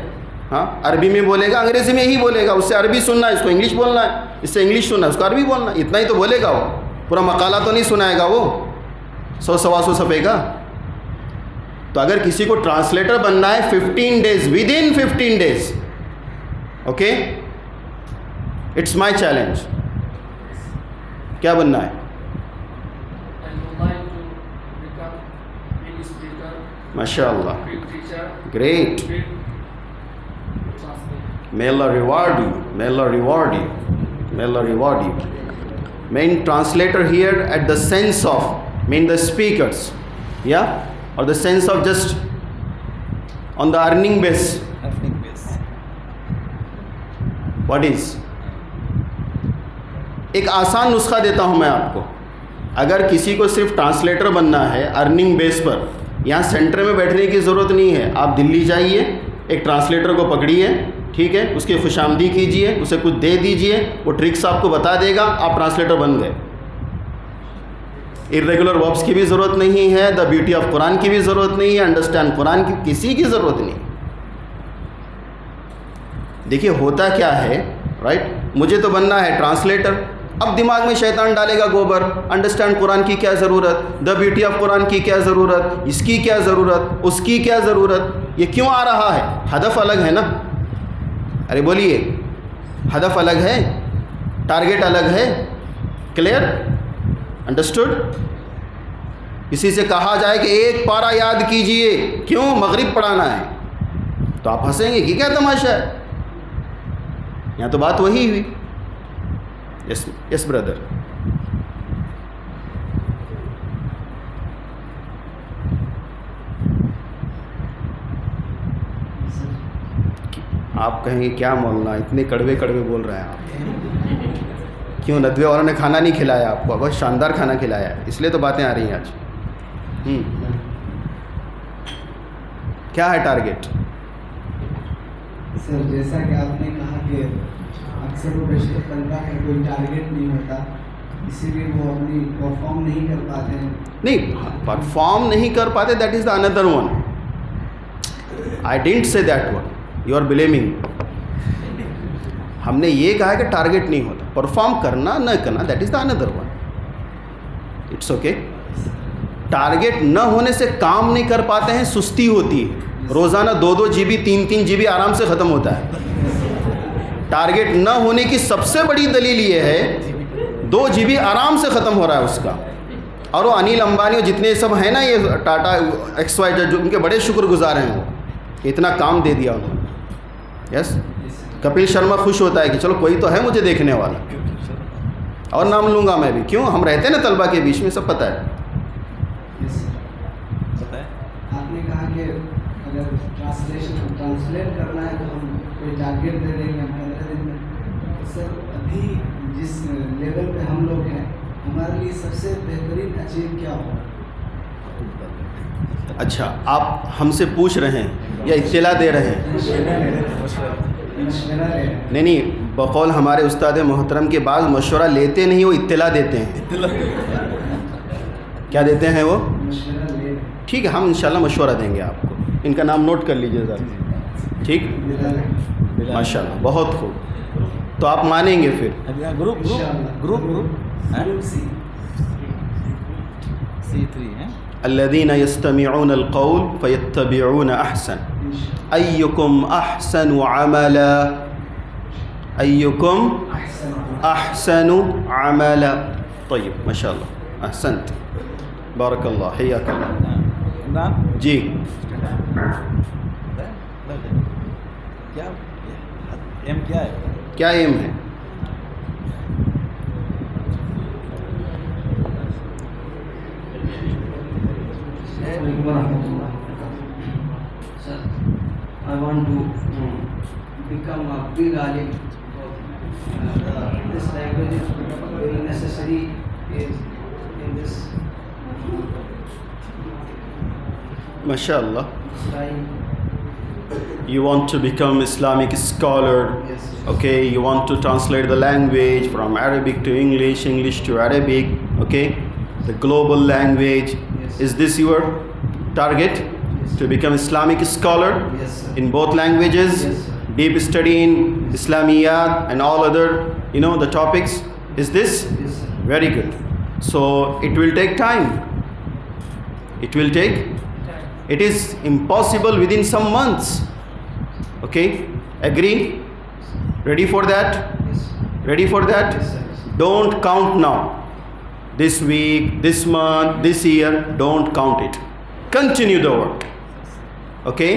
ہاں, عربی میں بولے گا, انگریزی میں ہی بولے گا. اس سے عربی سننا ہے, اس کو انگلش بولنا ہے, اس سے انگلش سننا ہے, اس کو عربی بولنا ہے. اتنا ہی تو بولے گا وہ, پورا مقالہ تو نہیں سنائے گا وہ, 100-125 صفحے کا. تو اگر کسی کو ٹرانسلیٹر بننا ہے 15 days, within 15 days, okay, it's my challenge. کیا بننا ہے؟ ماشاء اللہ, great. may Allah reward you, may Allah reward you, may Allah reward you. Main translator here at the sense of, mean the speakers, yeah, or the sense of just on the earning base. What is? ایک آسان نسخہ دیتا ہوں میں آپ کو. اگر کسی کو صرف ٹرانسلیٹر بننا ہے ارننگ بیس پر, یہاں سینٹر میں بیٹھنے کی ضرورت نہیں ہے. آپ دلی جائیے, ایک ٹرانسلیٹر کو پکڑیے, ٹھیک ہے, اس کی خوش آمدی کیجیے, اسے کچھ دے دیجیے, وہ ٹرکس آپ کو بتا دے گا, آپ ٹرانسلیٹر بن گئے. ارریگولر وربس کی بھی ضرورت نہیں ہے, دا بیوٹی آف قرآن کی بھی ضرورت نہیں ہے, انڈرسٹینڈ قرآن کی کسی کی ضرورت نہیں. دیکھیے ہوتا کیا ہے, رائٹ, مجھے تو بننا ہے ٹرانسلیٹر. اب دماغ میں شیطان ڈالے گا گوبر, انڈرسٹینڈ قرآن کی کیا ضرورت, دا بیوٹی آف قرآن کی کیا ضرورت, اس کی کیا ضرورت, اس کی کیا ضرورت, یہ کیوں آ رہا ہے؟ ہدف الگ ہے نا. ارے بولیے, ہدف الگ ہے, ٹارگٹ الگ ہے. کلیئر؟ انڈرسٹوڈ؟ کسی سے کہا جائے کہ ایک پارہ یاد کیجئے, کیوں؟ مغرب پڑھانا ہے, تو آپ ہنسیں گے کہ کیا تماشا ہے. یہاں تو بات وہی ہوئی. یس یس بردر. آپ کہیں گے کیا مولانا اتنے کڑوے کڑوے بول رہے ہیں آپ؟ کیوں؟ ندوے والوں نے کھانا نہیں کھلایا آپ کو؟ بہت شاندار کھانا کھلایا ہے, اس لیے تو باتیں آ رہی ہیں آج. کیا ہے ٹارگیٹ؟ سر جیسا کہ آپ نے کہا کہ اکثر و بیشتر طلبا کا کوئی ٹارگیٹ نہیں ہوتا، اسی لیے وہ اپنی پرفارم نہیں کر پاتے ہیں. نہیں پرفارم نہیں کر پاتے، that is the another one. I didn't say that one, you are blaming. ہم نے یہ کہا کہ ٹارگیٹ نہیں ہوتا، پرفارم کرنا نہ کرنا that is the another one. It's okay. Target نہ ہونے سے کام نہیں کر پاتے ہیں، سستی ہوتی ہے. روزانہ 2 GB 3 GB آرام سے ختم ہوتا ہے. ٹارگیٹ نہ ہونے کی سب سے بڑی دلیل یہ ہے 2 GB آرام سے ختم ہو رہا ہے اس کا. اور وہ انیل امبانی اور جتنے سب ہیں نا، یہ ٹاٹا XYZ، جو ان کے بڑے شکر گزار ہیں، وہ اتنا کام دے دیا انہوں نے. یس. کپل شرما خوش ہوتا ہے کہ چلو کوئی تو ہے مجھے دیکھنے والا، اور نام لوں گا میں بھی. کیوں؟ ہم رہتے ہیں نا طلبا کے بیچ میں، سب پتہ ہے. آپ نے کہا کہ اگر ٹرانسلیٹ کرنا ہے تو ہم کوئی ٹارگیٹ دے دیں گے 15 دن میں. سر ابھی جس لیول پہ ہم لوگ ہیں، ہمارے لیے سب سے بہترین اچیو کیا ہوگا؟ اچھا، آپ ہم سے پوچھ رہے ہیں یا اطلاع دے رہے ہیں؟ نہیں، بقول ہمارے استاد محترم کے بعض مشورہ لیتے نہیں، وہ اطلاع دیتے ہیں. کیا دیتے ہیں وہ؟ ٹھیک ہے، ہم انشاءاللہ مشورہ دیں گے آپ کو. ان کا نام نوٹ کر لیجیے ذرا. ٹھیک، ماشاء اللہ، بہت خوب. تو آپ مانیں گے پھر؟ گروپ C3 ہے. الذين يستمعون القول فيتبعون احسن ايكم احسن عملا ايكم احسن عملا. طيب ما شاء الله، احسنت، بارك الله، حياك الله. عمران جی. کیا ایم کیا ہے؟ کیا ایم ہے؟ Sir, I want to become a big alim. This language is very necessary in this MashaAllah. time. You want to become Islamic scholar. Yes. Okay, you want to translate the language from Arabic to English, English to Arabic. Okay, the global language. Yes. Is this your target? Yes. To become Islamic scholar Yes, sir. in both languages? Yes, sir. Deep study in Islamiyat and all other, the topics. Is this? Yes, sir. Very good. So it will take time. It will take. It is impossible within some months. Okay? Agree? Ready for that? Yes. Ready for that? Yes, sir. Don't count now. This week, this month, this year, don't count it. Continue the work. Okay?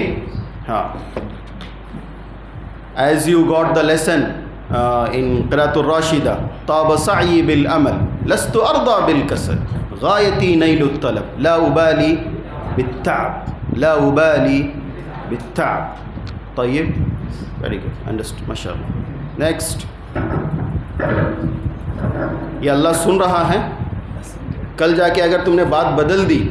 As you got the lesson in Qira'atul Rashida, طاب سعي بالأمل لست أرضى بالكسل غايتي نيل الطلب لا أبالي بالتعب لا أبالي بالتعب. طيب. Very good. Understood. MashaAllah. Next. یہ اللہ سن رہا ہے. کل جا کے اگر تم نے بات بدل دی،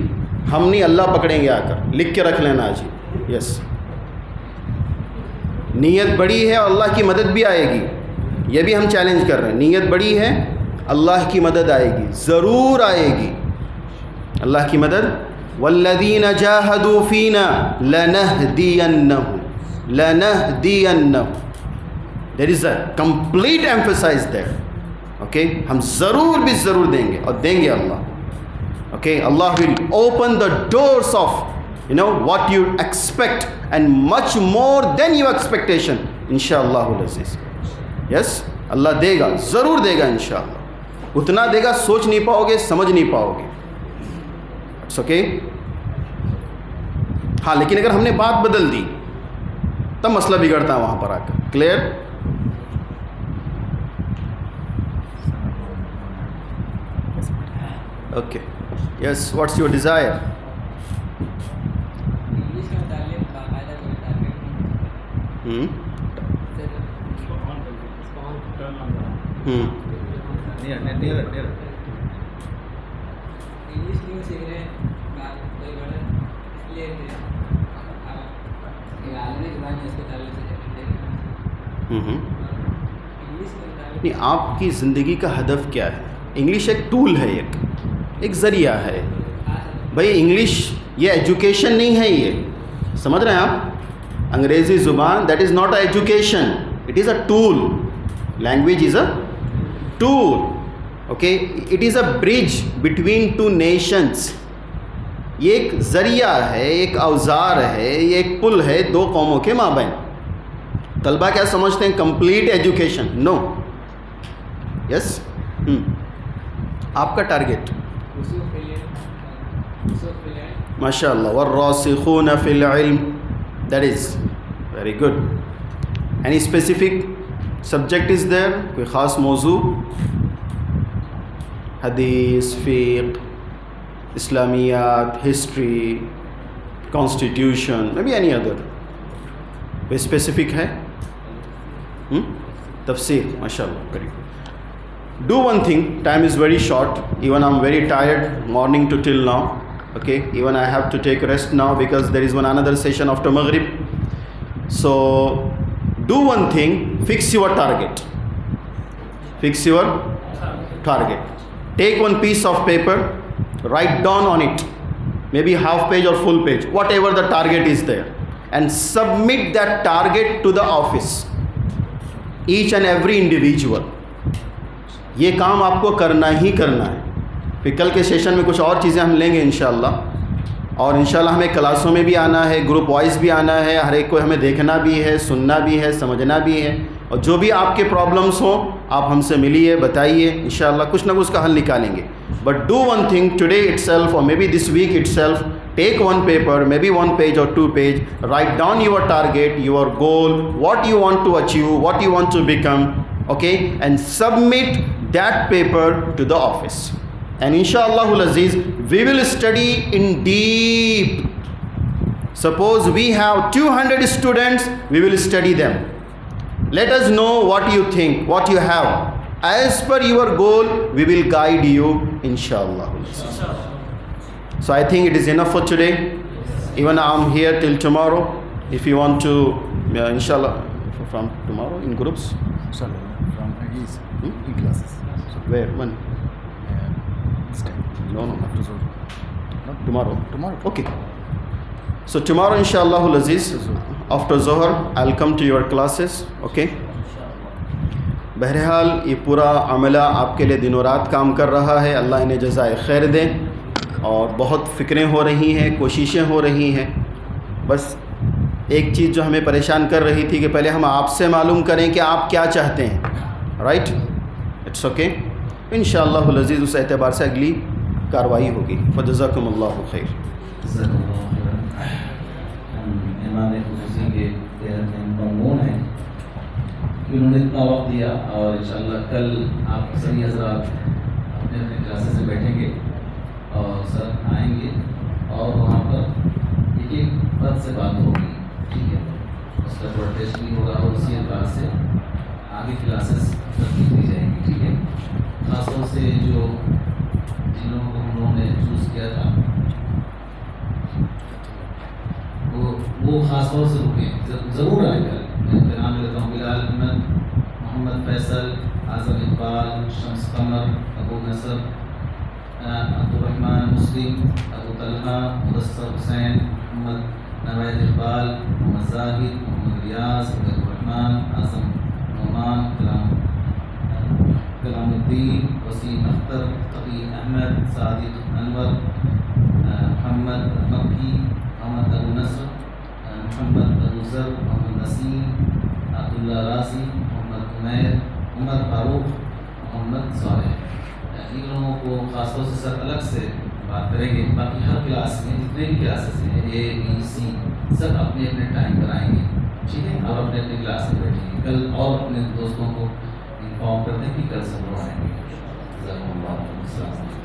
ہم نہیں اللہ پکڑیں گے آ کر. لکھ کے رکھ لینا جی. یس. نیت بڑی ہے اور اللہ کی مدد بھی آئے گی. یہ بھی ہم چیلنج کر رہے ہیں. نیت بڑی ہے، اللہ کی مدد آئے گی، ضرور آئے گی اللہ کی مدد. والذین جاہدوا فینا لنہدینہم لنہدینہم. There is a complete emphasis there. Okay, ہم ضرور بھی ضرور دیں گے اور دیں گے اللہ. Okay, Allah will open the doors of what you expect and much more than your expectation. Inshallah al-Aziz. Yes, اللہ دے گا، ضرور دے گا انشاءاللہ. اتنا دے گا سوچ نہیں پاؤ گے، سمجھ نہیں پاؤ گے. It's okay. ہاں، لیکن اگر ہم نے بات بدل دی تب مسئلہ بگڑتا ہے وہاں پر آ کر. Clear? Okay. Yes, what's your desire? English کے متعلق باقاعدہ کوئی ٹارگیٹ نہیں. انگلش نہیں سیکھ رہے ہیں، کوئی بڑا اس لیے ہماری زبان ہے اس کے تعلق سے انگلش کے مطابق نہیں، آپ کی زندگی کا ہدف کیا ہے؟ انگلش ایک ٹول ہے، ایک ذریعہ ہے بھائی. انگلش یہ ایجوکیشن نہیں ہے، یہ سمجھ رہے ہیں آپ؟ انگریزی زبان that is not a education, it is a tool. Language is a tool, okay. It is a bridge between two nations. یہ ایک ذریعہ ہے، ایک اوزار ہے، یہ ایک پل ہے دو قوموں کے مابین. طلبہ کیا سمجھتے ہیں؟ Complete education? نو. یس. آپ کا ٹارگیٹ ماشاء اللہ والراسخون فی العلم، that is very good. Any specific subject is there? کوئی خاص موضوع؟ حدیث، فقہ، اسلامیات، history, constitution, maybe any other? کوئی اسپیسیفک ہے؟ تفسیر؟ ماشاء اللہ، very good. Do one thing, time is very short, even I'm very tired morning to till now, okay, even I have to take rest now because there is another session after Maghrib. So do one thing, fix your target. Fix your target. Take one piece of paper, write down on it, maybe half page or full page, whatever the target is there, and submit that target to the office, each and every individual. یہ کام آپ کو کرنا ہی کرنا ہے. پھر کل کے سیشن میں کچھ اور چیزیں ہم لیں گے انشاءاللہ، اور انشاءاللہ ہمیں کلاسوں میں بھی آنا ہے، گروپ وائز بھی آنا ہے، ہر ایک کو ہمیں دیکھنا بھی ہے، سننا بھی ہے، سمجھنا بھی ہے. اور جو بھی آپ کے پرابلمس ہوں آپ ہم سے ملیے، بتائیے، انشاءاللہ کچھ نہ کچھ کا حل نکالیں گے. But do one thing today itself or maybe this week itself. Take one paper, maybe 1 page or 2 page, write down your target, your goal, what you want to achieve, what you want to become, okay, and submit that paper to the office. And inshallah aziz, we will study in deep. Suppose we have 200 students, we will study them. Let us know what you think, what you have. As per your goal, we will guide you inshallah. So I think it is enough for today. Even I am here till tomorrow. If you want to, inshallah, from tomorrow in groups. Inshallah, from his classes. Where? When? This time. No, After Zohar. Not tomorrow. Tomorrow. Okay. So tomorrow, inshallah aziz, after Zohar, I'll come to your classes. Okay. بہرحال یہ پورا عملہ آپ کے لیے دن و رات کام کر رہا ہے. اللہ انہیں جزائے خیر دے. اور بہت فکریں ہو رہی ہیں، کوششیں ہو رہی ہیں. بس ایک چیز جو ہمیں پریشان کر رہی تھی کہ پہلے ہم آپ سے معلوم کریں کہ آپ کیا چاہتے ہیں. رائٹ؟ It's okay. انشاءاللہ العزیز اس اعتبار سے اگلی کارروائی ہوگی. فجزاکم اللہ خیر. امام خصوصی کے تحت ہم ممنون ہیں کہ انہوں نے اتنا وقت دیا. اور انشاءاللہ کل آپ سبھی حضرات اپنے اپنے کلاسز سے بیٹھیں گے اور سر آئیں گے اور وہاں پر ایک ایک فرد سے بات ہوگی. ٹھیک ہے؟ اس کا تھوڑا ٹیسٹ بھی ہوگا اور اسی اعتبار سے آگے کلاسز ترتیب دی جائیں گی. ٹھیک ہے؟ خاص طور سے جو جن لوگوں کو ہم لوگوں نے چوز کیا تھا وہ خاص طور سے رکیں، ضرور آئے گا. میں نام لیتا ہوں: بلال احمد، محمد فیصل، اعظم اقبال، شمس قمر، ابو نصر، عبد الرحمن مسلم، ابو طلحہ، مدثر حسین، محمد نوید اقبال، محمد زاہد، محمد ریاض، عبد الرحمن، اعظم نعمان، کلام الدین، وسیم اختر، تقی احمد، صادق انور، محمد مکی، محمد ابو نصر، محمد ابو ذر، محمد نسیم، عبداللہ راضی، محمد عمیر، عمر فاروق، محمد صالح. ان لوگوں کو خاص طور سے سر الگ سے بات کریں گے. باقی ہر کلاس میں جتنے بھی کلاسز ہیں اے بی سی سب اپنے اپنے ٹائم پر آئیں گے. ٹھیک ہے؟ اور اپنے اپنے کلاس میں بیٹھیں گے. کل اور اپنے دوستوں کو انفارم کر دیں کہ کل سب لوگ آئیں گے. جزاکم اللہ خیر. السلام علیکم.